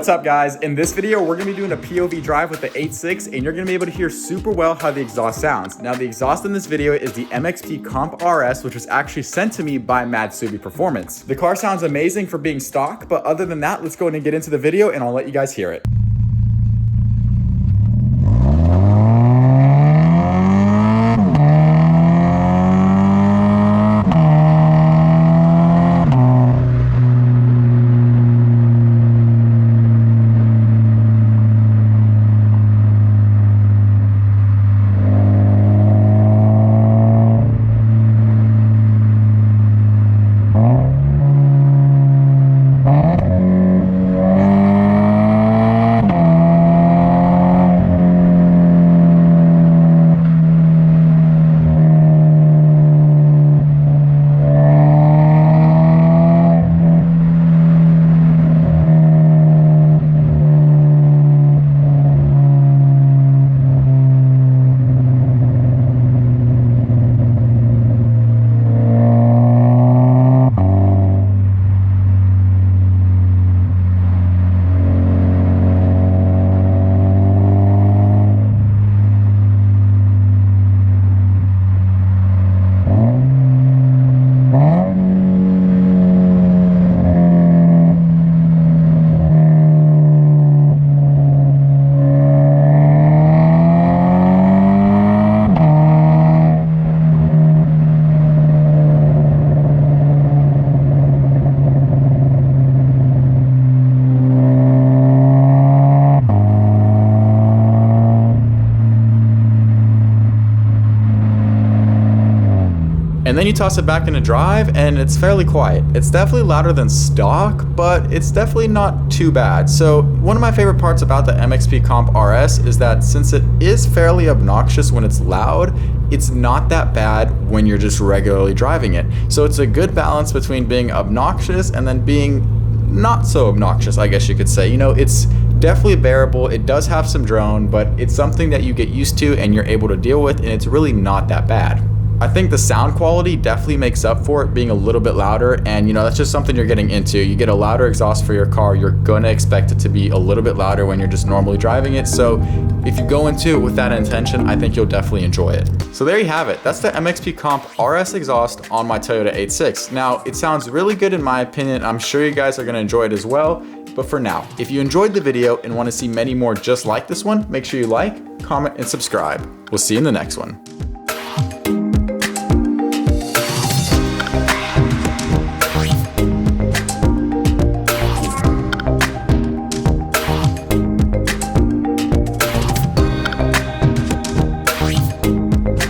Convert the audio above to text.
What's up guys? In this video, we're gonna be doing a POV drive with the 8.6 and you're gonna be able to hear super well how the exhaust sounds. Now the exhaust in this video is the MXP Comp RS, which was actually sent to me by Matsubi Performance. The car sounds amazing for being stock, but other than that, let's go ahead and get into the video and I'll let you guys hear it. And then you toss it back into drive and it's fairly quiet. It's definitely louder than stock, but it's definitely not too bad. So one of my favorite parts about the MXP Comp RS is that since it is fairly obnoxious when it's loud, it's not that bad when you're just regularly driving it. So it's a good balance between being obnoxious and then being not so obnoxious, I guess you could say. You know, it's definitely bearable. It does have some drone, but it's something that you get used to and you're able to deal with, and it's really not that bad. I think the sound quality definitely makes up for it being a little bit louder, and you know, that's just something you're getting into. You get a louder exhaust for your car, you're gonna expect it to be a little bit louder when you're just normally driving it. So if you go into it with that intention, I think you'll definitely enjoy it. So there you have it. That's the MXP Comp RS exhaust on my Toyota 8.6. Now, it sounds really good in my opinion. I'm sure you guys are gonna enjoy it as well. But for now, if you enjoyed the video and wanna see many more just like this one, make sure you like, comment, and subscribe. We'll see you in the next one.